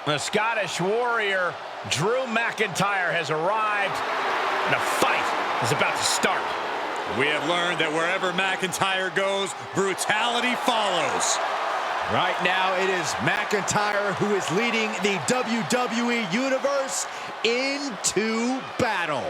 The Scottish Warrior, Drew McIntyre, has arrived, and a fight is about to start. We have learned that wherever McIntyre goes, brutality follows. Right now, it is McIntyre who is leading the WWE Universe into battle.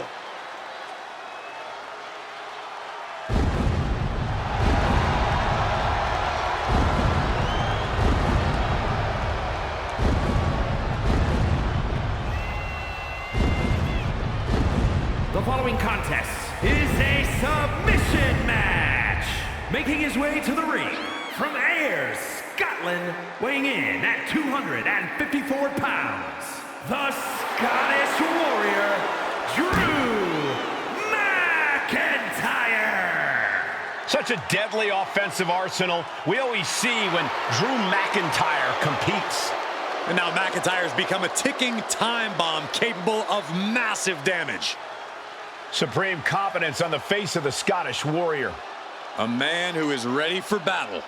The following contest is a submission match. Making his way to the ring from Ayr, Scotland, weighing in at 254 pounds, the Scottish Warrior, Drew McIntyre. Such a deadly offensive arsenal we always see when Drew McIntyre competes. And now McIntyre has become a ticking time bomb capable of massive damage. Supreme confidence on the face of the Scottish Warrior. A man who is ready for battle.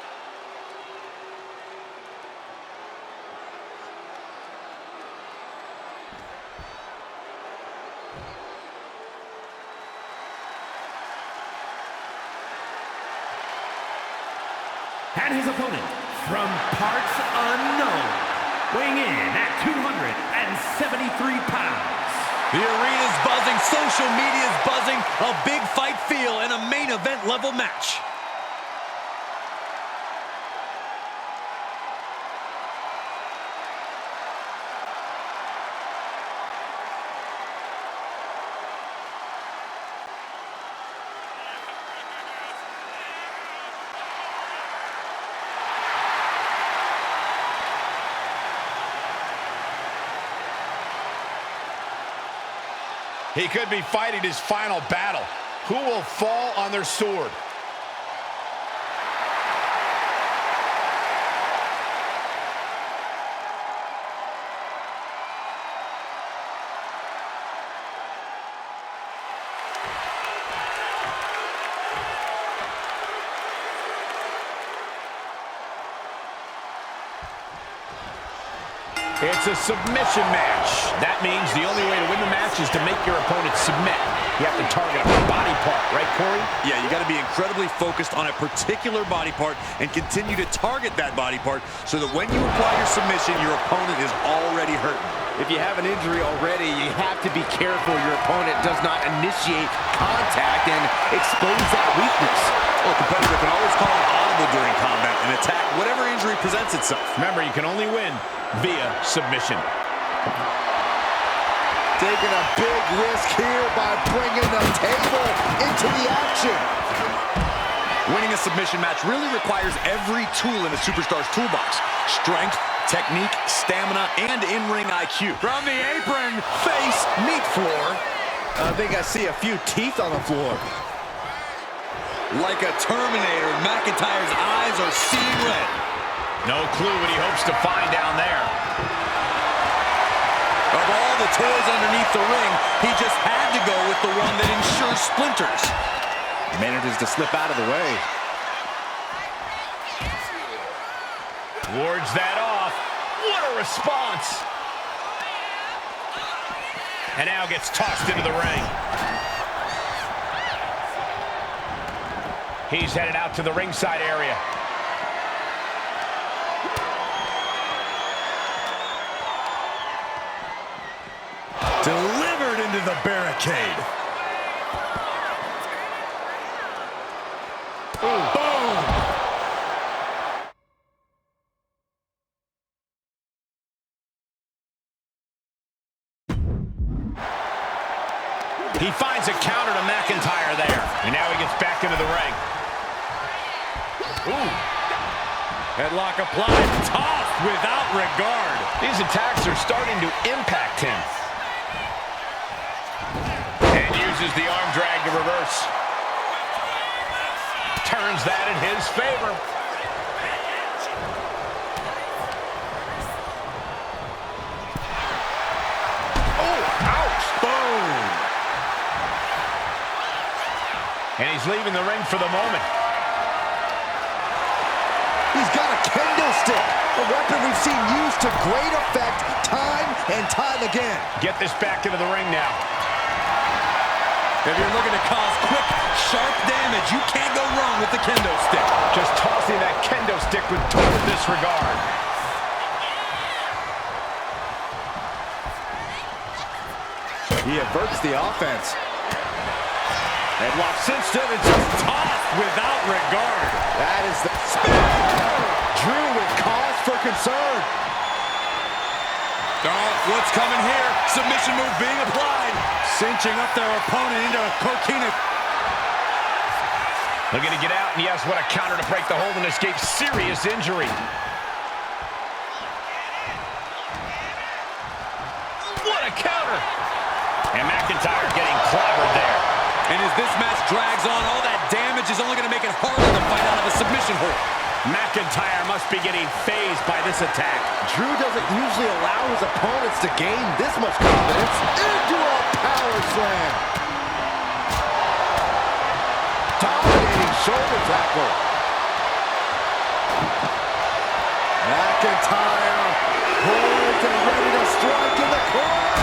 And his opponent, from parts unknown, weighing in at 273 pounds. The arena's buzzing, social media's buzzing, a big fight feel, and a main event level match. He could be fighting his final battle. Who will fall on their sword? It's a submission match. That means the only way to win the match is to make your opponent submit. You have to target a body part, right, Corey? Yeah, you got to be incredibly focused on a particular body part and continue to target that body part so that when you apply your submission, your opponent is already hurting. If you have an injury already, you have to be careful your opponent does not initiate contact and expose that weakness. Well, a competitor can always call an audible during combat and attack whatever injury presents itself. Remember, you can only win via submission. Taking a big risk here by bringing the table into the action. Winning a submission match really requires every tool in a superstar's toolbox. Strength, technique, stamina, and in-ring IQ. From the apron, face, meat floor. I think I see a few teeth on the floor. Like a Terminator, McIntyre's eyes are seeing red. No clue what he hopes to find down there. Of all the toys underneath the ring, he just had to go with the one that ensures splinters. Manages to slip out of the way. Wards that off. What a response. And now gets tossed into the ring. He's headed out to the ringside area. Delivered into the barricade. Boom! He finds a counter to McIntyre there. And now he gets back into the ring. Ooh. Headlock applied, tossed without regard. These attacks are starting to impact him. And uses the arm drag to reverse. Turns that in his favor. Oh, ouch. Boom! And he's leaving the ring for the moment. He's got a kendo candlestick, a weapon we've seen used to great effect time and time again. Get this back into the ring now. If you're looking to cause quick, sharp damage, you can't go wrong with the kendo stick. Just tossing that kendo stick with total disregard. He averts the offense. Headlock cinched in and just tossed without regard. That is the spin. Drew with cause for concern. Oh, what's coming here? Submission move being applied. Cinching up their opponent into a coquina. Looking to get out, and yes, what a counter to break the hold and escape serious injury. What a counter! And McIntyre getting clobbered there. And as this match drags on, all that damage is only going to make it harder to fight out of a submission hold. McIntyre must be getting phased by this attack. Drew doesn't usually allow his opponents to gain this much confidence. Into a power slam. Dominating shoulder tackle. McIntyre poised and ready to strike in the corner.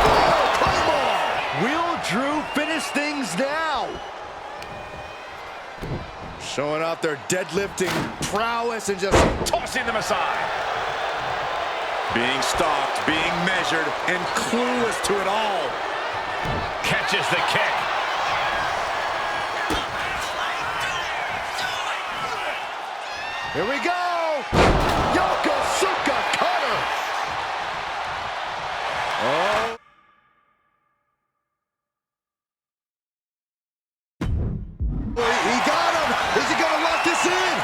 Oh, Claymore! Will Drew finish things now? Showing off their deadlifting prowess and just Tossing them aside. Being stalked, being measured, and clueless to it all. Catches the kick. Here we go! Yokosuka cutter! Oh! He got him! Is he gonna lock this in?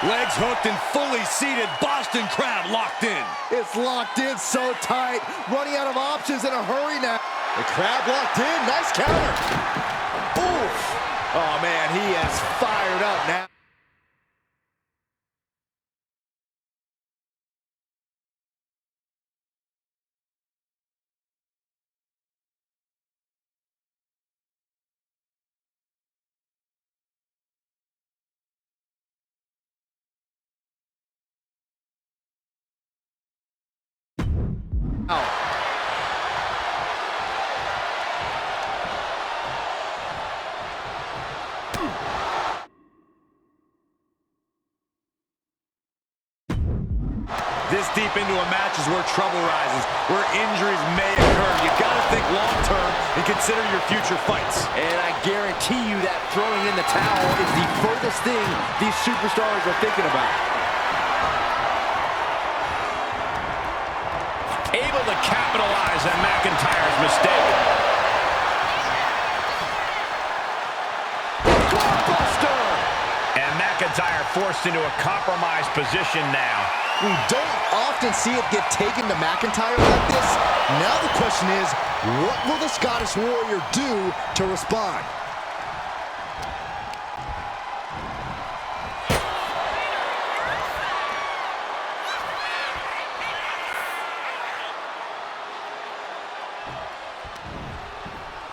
Legs hooked and fully seated. Boston Crab locked in. It's locked in so tight. Running out of options in a hurry now. The Crab locked in. Nice counter. Oof! Oh, man, he is fired up now. This deep into a match is where trouble rises, where injuries may occur. You gotta think long-term and consider your future fights. And I guarantee you that throwing in the towel is the furthest thing these superstars are thinking about. Able to capitalize on McIntyre's mistake. Buster! And McIntyre forced into a compromised position now. We don't often see it get taken to McIntyre like this. Now the question is, what will the Scottish Warrior do to respond?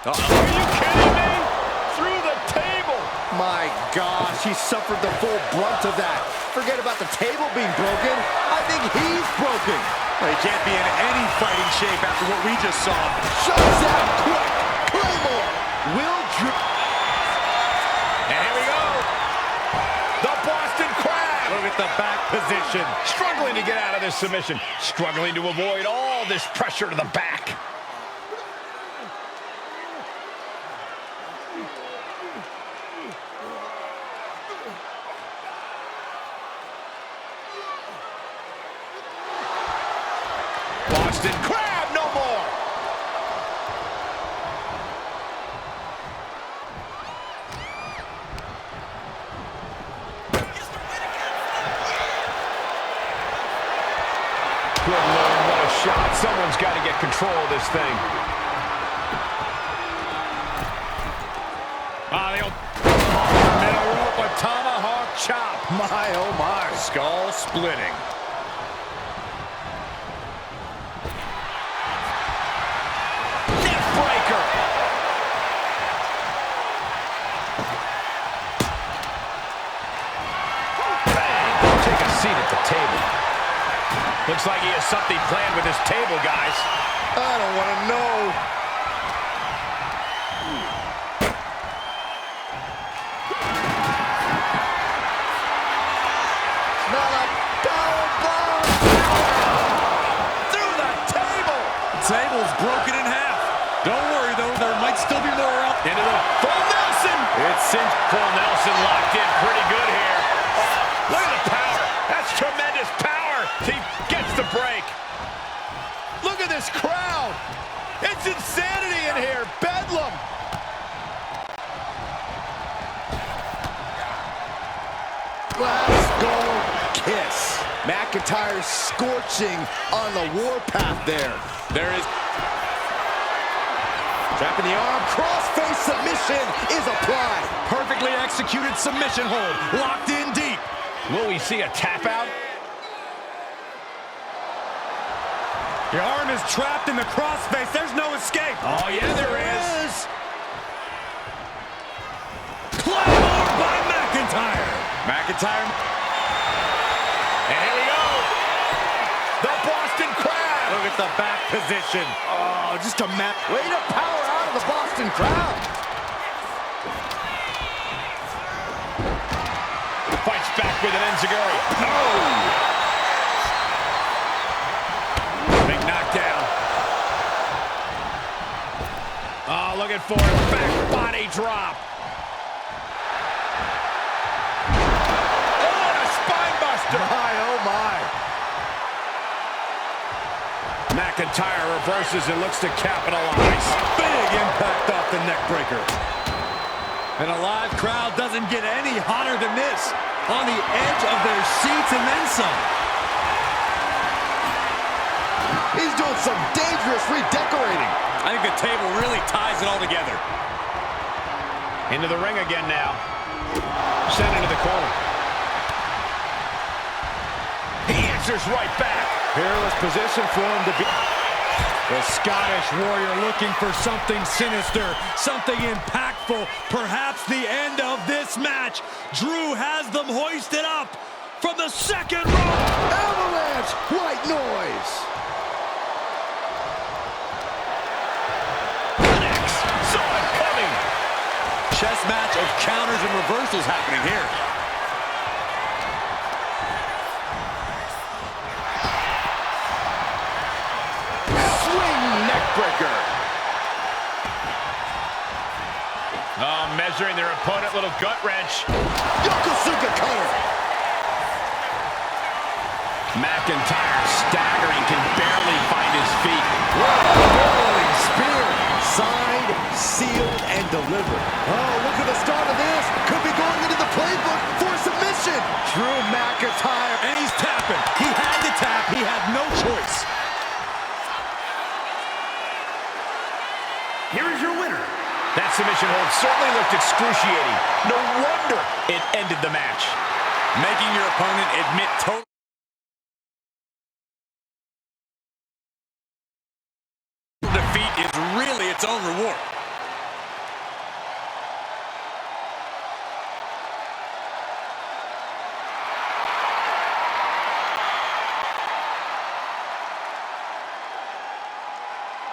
Are you kidding me? Through the table! My gosh, he suffered the full brunt of that. Forget about the table being broken. I think he's broken. Well, he can't be in any fighting shape after what we just saw. Shuts down quick. Claymore. Will Drew. And here we go. The Boston Crab. Look at the back position. Struggling to get out of this submission. Struggling to avoid all this pressure to the back. Boston Crab, no more! Good Lord, what a shot. Someone's got to get control of this thing. The old middle rope, a tomahawk chop. My, oh my. Skull splitting. Neckbreaker. Looks like he has something planned with his table, guys. I don't want to know. Not a power bomb. Through the table. Table's broken in half. Don't worry, though. There might still be more out. Into the full Nelson. It's cinched. Full Nelson locked in pretty good here. Oh, look at the power. That's tremendous power. He gets the break. Look at this crowd. It's insanity in here. Bedlam. Let's go kiss. McIntyre scorching on the warpath there. There is... Trapping the arm, crossface submission is applied. Perfectly executed submission hold. Locked in deep. Will we see a tap out? Your arm is trapped in the crossface. There's no escape. Oh, yeah, there is. Claymore by McIntyre. McIntyre. And here we go. The Boston Crab. Look at the back position. Oh, just a way to power out of the Boston crowd. Fights back with an enziguri. Oh. Big knockdown. Oh, looking for a back body drop. Oh, and a spine buster. My, oh my. McIntyre reverses and looks to capitalize. Big impact off the neck breaker. And a live crowd doesn't get any hotter than this. On the edge of their seats and then some. He's doing some dangerous redecorating. I think the table really ties it all together. Into the ring again now. Sent into the corner. He answers right back. Peerless position for him to be. The Scottish Warrior looking for something sinister, something impactful, perhaps the end of this match. Drew has them hoisted up from the second row. Avalanche, white noise. Connects. Saw it coming. Chess match of counters and reversals happening here. Breaker. Oh, measuring their opponent, little gut wrench. Yokosuka cutter. McIntyre staggering, can barely find his feet. Rolling spear. Signed, sealed, and delivered. Oh, look at the start of this. Could be going into the playbook for submission. Drew McIntyre. And he's tapping. He had to tap. He had no choice. Here is your winner. That submission hold certainly looked excruciating. No wonder it ended the match. Making your opponent admit total